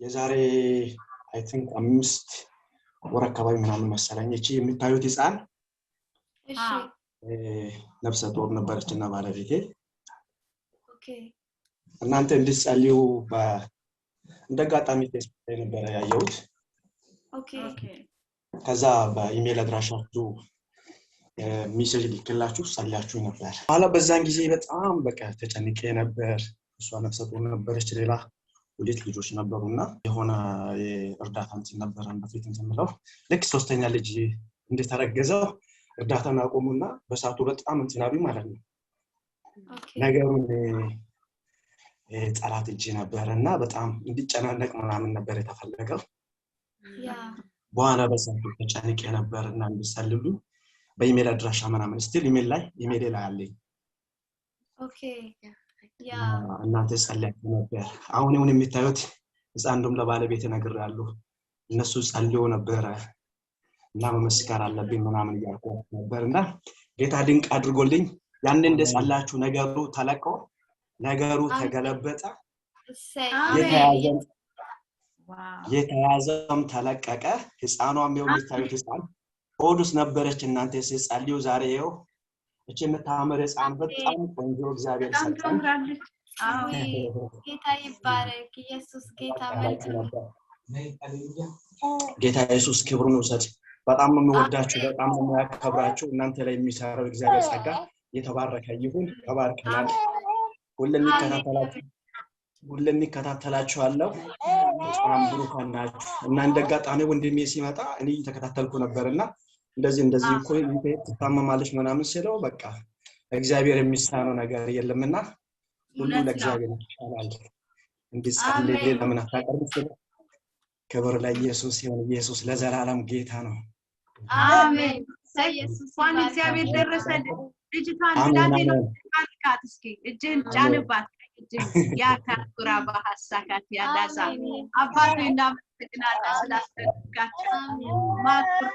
የዛሬ አይ ቲንክ 5 ወር አካባቢ ምናምን መሰለኝ እቺ የምታዩት ህፃን እሺ ነፍሰ ጡር ነበረችና ባለቤቴ ኦኬ እናንተ እንድትጸልዩ እንደጋጣሚ ፌስቡክ ላይ ነበር ያየሁት ኦኬ ከዛ በኢሜል አድራሻችሁ ሜሴጅ ልክላችሁ ጸልያችሁ ነበር አላ በዛን ጊዜ በጣም በቃ ተጨንቄ ነበር እሷ ነፍሰ ጡር ነበረች ሌላ ሁለት ልጆች ነበሩና የሆነ እርዳታ እንትን ነበርና በፊት እንተምለው ልክ ሶስተኛ ልጅ እንደተረገዘው እርዳታን አቆሙና በሳቱ በጣም እንትናቢ ማለት ነው ነገሩን ጸላት እጅ ነበርና በጣም እንዲጨናነቅ ምናምን ነበር የተፈለገው ያ በኋላ በሳቱ ተጨንቄ ነበርና እንድሰልሉ በኢሜል አድራሻ ምናምን ስቲል ኢሜል ላይ አለኝ ኦኬ ያ እናንተ ጸልያችሁ ነበር አሁን የሚታዩት ህፃንዱም ለባለቤት ነግሬያለሁ እነሱ ጸልዮ ነበር እና መመስከር አለብኝ ምናምን ያልኩ ነበርና ጌታ ድንቅ አድርጎልኝ ያን እንደጸላችሁ ነገሩ ተለቆ ነገሩ ተገለበጠ የተያዘም ተለቀቀ ህፃኗም የሚታዩት ህፃን ሆዱስ ነበረች እናንተ ሲጸልዩ ዛሬ ይኸው እቺ የምታምር ህፃን በጣም ቆንጆ እግዚአብሔር ሰጠን ጌታ ይባረክ ኢየሱስ ጌታ መልካም ጌታ ኢየሱስ ክብሩን ይውሰድ በጣም የሚወዳችሁ በጣም የሚያከብራችሁ እናንተ ላይ የሚሰራው እግዚአብሔር ጸጋ የተባረከ ይሁን ተባርከናል ሁሉም ይከታተላችኋለሁ በጣም ብሩካን ናችሁ እና እንደጋጣሚ ወንድሜ ሲመጣ እኔ ተከታተልኩ ነበርና እንደዚህ እኮ ተታመማለች ምናምን ሲለው በቃ እግዚአብሔር የሚሳነው ነገር የለምና ሁሉ ለእግዚአብሔር ይቻላል እንዲጸልይ ለምን አታቀርቡት ክብር ለኢየሱስ ይሁን ኢየሱስ ለዘላለም ጌታ ነው አሜን ኢየሱስ ዋን እግዚአብሔር ደረሰልን ልጅቷን ብላቴና ካት እስኪ እጅን ጫንባት እጅን ያካኩራ በሐሳካት ያዳዛ አባቴ እናመሰግናለን ስላስተጋቸው ማክር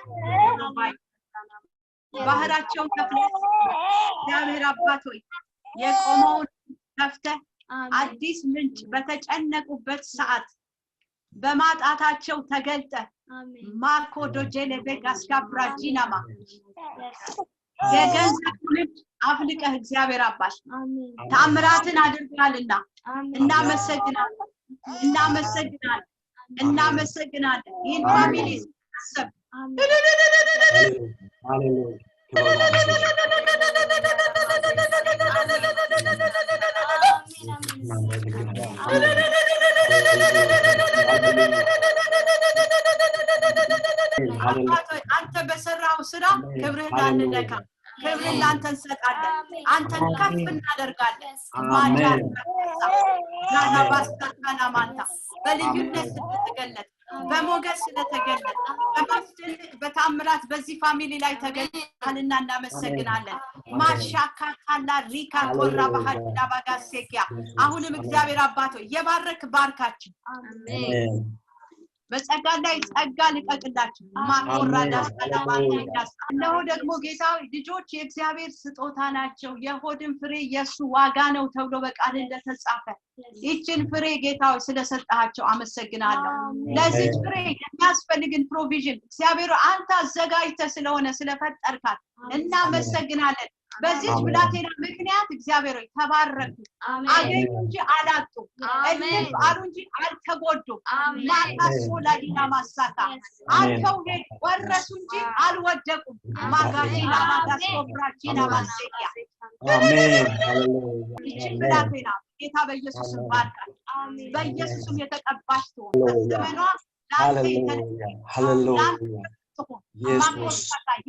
ባህራቸውን ከፍለህ እግዚአብሔር አባት ሆይ የቆመውን ከፍተህ አዲስ ምንጭ በተጨነቁበት ሰዓት በማጣታቸው ተገልጠ ማርኮ ዶጀሌ በጋስካ ብራጂናማ የገንዘብ ልጅ አፍልቀህ እግዚአብሔር አባሽ ታምራትን አድርጋልና እናመሰግናለን ይህን ፋሚሊ ሰብ አንተ በሰራው ስራ ክብርህን አንደካ ክብርን ላንተ እንሰጣለን አንተን ከፍ እናደርጋለን ማዳን ዛና ባስታካና ማንታ በልዩነት ስለተገለጠ በሞገስ ስለተገለጠ በማስደነቅ በታምራት በዚህ ፋሚሊ ላይ ተገለጠልና እናመሰግናለን ማሻካካላ ሪካ ቆራ ባህልና ባጋሴኪያ አሁንም እግዚአብሔር አባቶ የባረክ ባርካችን አሜን በጸጋ ላይ ጸጋ ልቀቅላችሁ ማቆራዳስ አላማንዳስ ነው ደግሞ ጌታው ልጆች የእግዚአብሔር ስጦታ ናቸው የሆድን ፍሬ የሱ ዋጋ ነው ተብሎ በቃል እንደተጻፈ ይችን ፍሬ ጌታው ስለሰጣቸው አመሰግናለሁ ለዚህ ፍሬ የሚያስፈልግን ፕሮቪዥን እግዚአብሔር አንተ አዘጋጅተህ ስለሆነ ስለፈጠርካት እናመሰግናለን በዚህ ብላቴና ምክንያት እግዚአብሔር ሆይ ተባረኩ አገኙ እንጂ አላጡ እልፍ አሉ እንጂ አልተጎዱ ማታሶ ላዲና ማሳካ አልተው ወረሱ እንጂ አልወደቁም ማጋጂና ማታሶ ብራጂና ማሰኪያ አሜን ሃሌሉያ ብላቴና ጌታ በኢየሱስ ባርካት በኢየሱስም የተቀባሽ ትሆን ዘመኗ ሃሌሉያ ኢየሱስ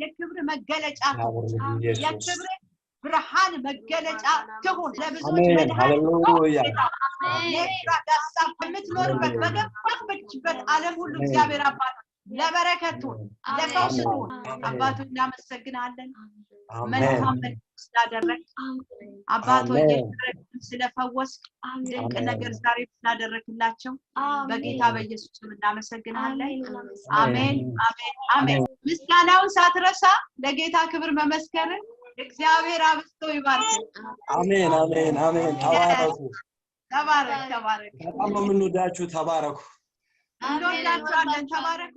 የክብር መገለጫ የክብር ብርሃን መገለጫ ትሁን ለብዙዎች ሃሌሉያ የምትኖርበት በገባችበት ዓለም ሁሉ እግዚአብሔር አባት ለበረከቱ ለፈውስ አባቱ እናመሰግናለን መልካም ስላደረክ አባቱ ስለፈወስ ድንቅ ነገር ዛሬ ስላደረክላቸው በጌታ በኢየሱስ ስም እናመሰግናለን አሜን አሜን አሜን ምስጋናውን ሳትረሳ ለጌታ ክብር መመስከር እግዚአብሔር አብዝቶ ይባርክ አሜን አሜን አሜን ተባረኩ ተባረክ በጣም የምንወዳችሁ ተባረኩ እንወዳችኋለን ተባረኩ